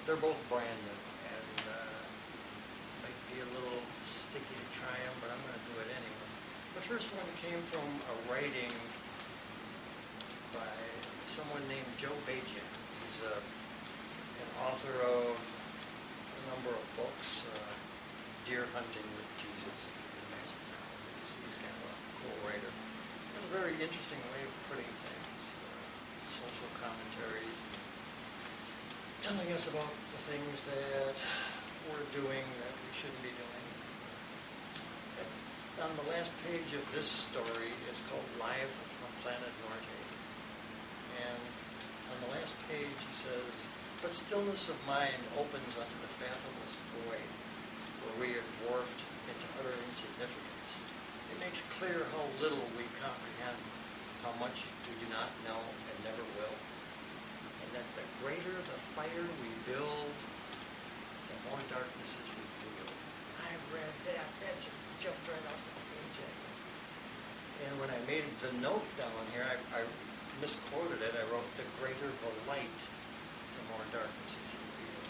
they're both brand new, and might be a little sticky to try them, but I'm going to do it anyway. The first one came from a writing by someone named Joe Bajan. He's an author of a number of books, Deer Hunting with Jesus, if you can imagine that. He's kind of a cool writer. Has a very interesting way of putting things, social commentaries, telling us about the things that we're doing that we shouldn't be doing. And on the last page of this story, it's called Live from Planet Norte. And on the last page he says, "But stillness of mind opens unto the fathomless void, where we are dwarfed into utter insignificance. It makes clear how little we comprehend, how much we do not know and never will. And that the greater the fire we build, the more darkness is revealed." I read that. That just jumped right off the page at me. And when I made the note down here, I misquoted it. I wrote, "The greater the light, the more darkness is revealed."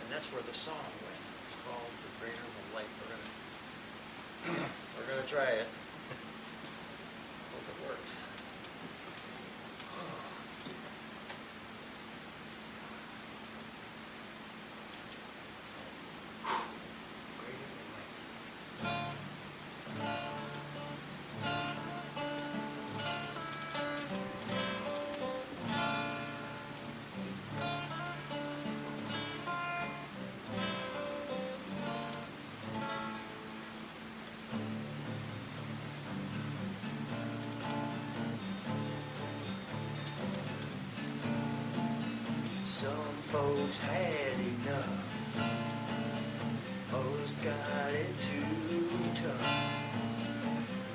And that's where the song went. It's called "The Greater the Light." We're gonna try it. Hope it works. Some folks had enough, most got it too tough.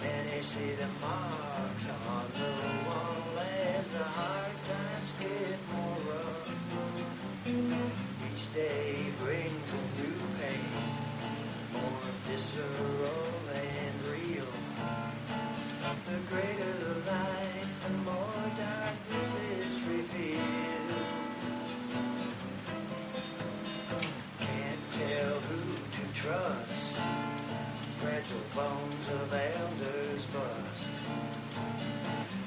Many see the marks on the wall as the hard times get more rough. Each day brings a new pain, more visceral and real. The greater the light, the more darkness is revealed. Tell who to trust, fragile bones of elders bust,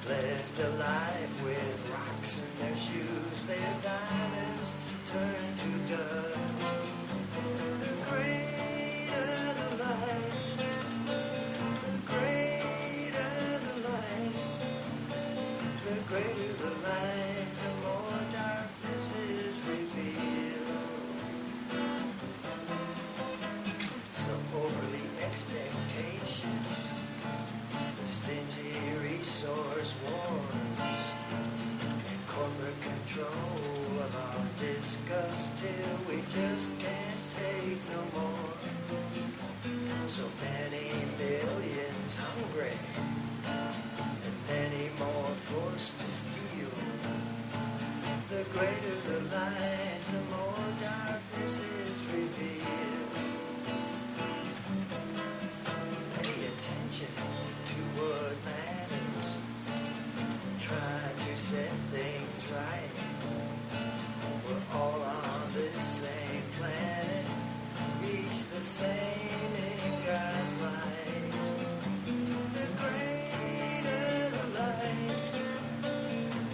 left alive with rocks in their shoes, their diamonds turn to dust. The greater the light, the greater the light, the greater the light, the more darkness is revealed. Overly expectations, the stingy resource wars, and corporate control of our disgust till we just can't take no more. So many millions hungry, and many more forced to steal. The greater the light, the more darkness is revealed. To what matters, try to set things right. We're all on this same planet, each the same in God's light. The greater the light,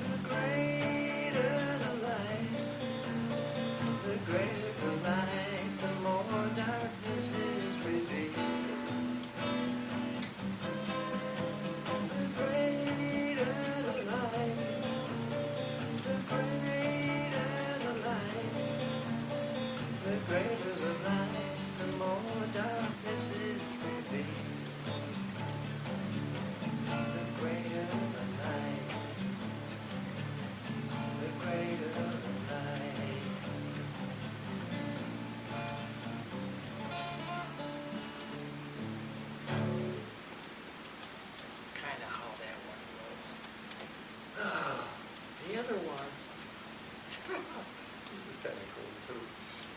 the greater the light, the greater the light, the more darkness is revealed. The greater the light, the more darkness is revealed. The greater the light, the greater the light. That's kind of how that one goes. The other one, this is kind of cool too.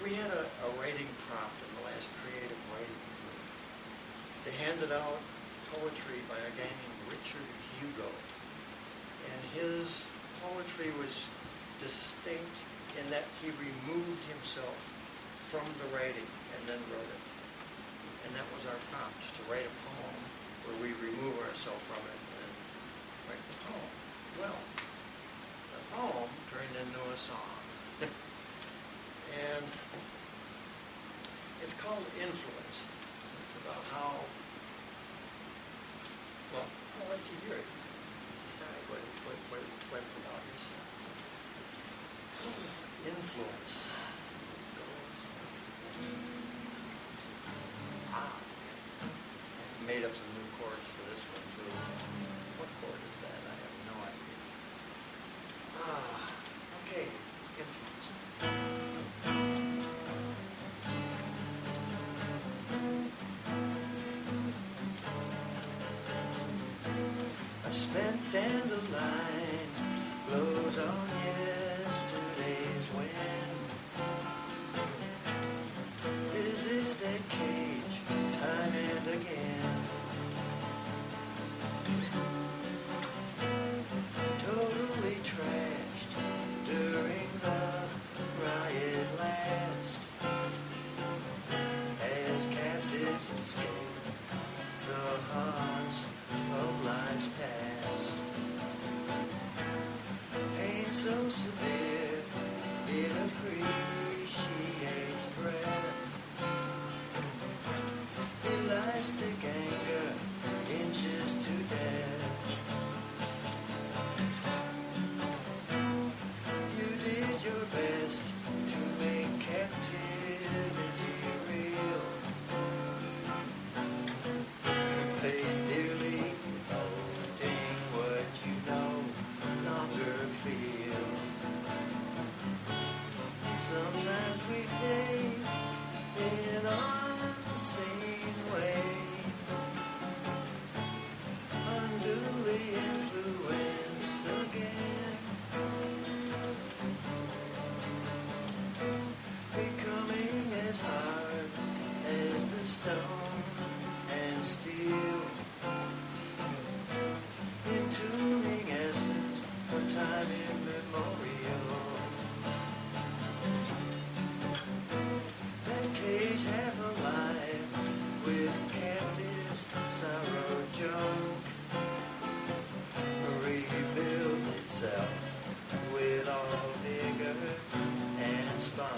We had a writing prompt in the last creative writing group. They handed out poetry by a guy named Richard Hugo. And his poetry was distinct in that he removed himself from the writing and then wrote it. And that was our prompt, to write a poem where we remove ourselves from it and write the poem. Well, the poem turned into a song. And it's called Influence. It's about how, well, I'll let you hear it. Decide what it's about yourself. Influence. Made up some new chords for this one too. What chord is that? I have no idea. Okay. Influence. A spent dandelion blows on yesterday's wind. Visits that cage time and again. Totally trashed during the riot last, as captives escape the haunts of life's past. Pain so severe, it appreciates breath. Elastic anger inches to death. You did your best to make captivity real. You paid dearly, holding what you no longer feel. Sometimes we pay in unseen ways, unduly influenced again, becoming as hard as the stone and steel, entombing essence for time immemorial. That cage half alive with captives, sorrow, joke, rebuild itself with all vigor and spunk.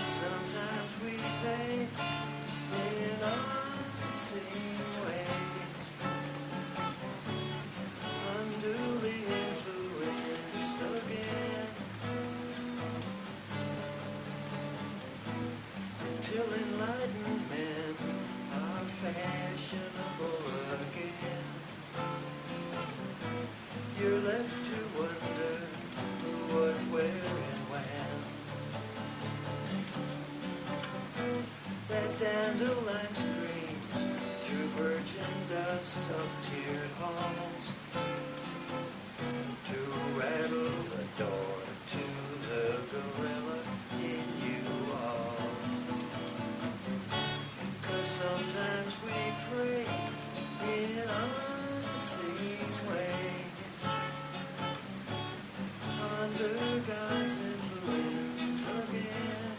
Sometimes we pay in unseen ways, unduly influenced again, until enlightened men are fashionable again. You're left to wonder who, what, where, and when. That dandelion screams through virgin dust of tiered halls to rattle the door to the gorilla in you all. 'Cause sometimes we pray in unseen ways, under God's influence again.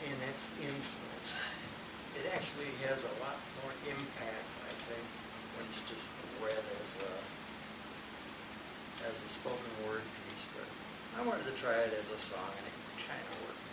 And that's influence. It actually has a lot more impact, I think, when it's just read as a spoken word piece. But I wanted to try it as a song, and it kind of worked.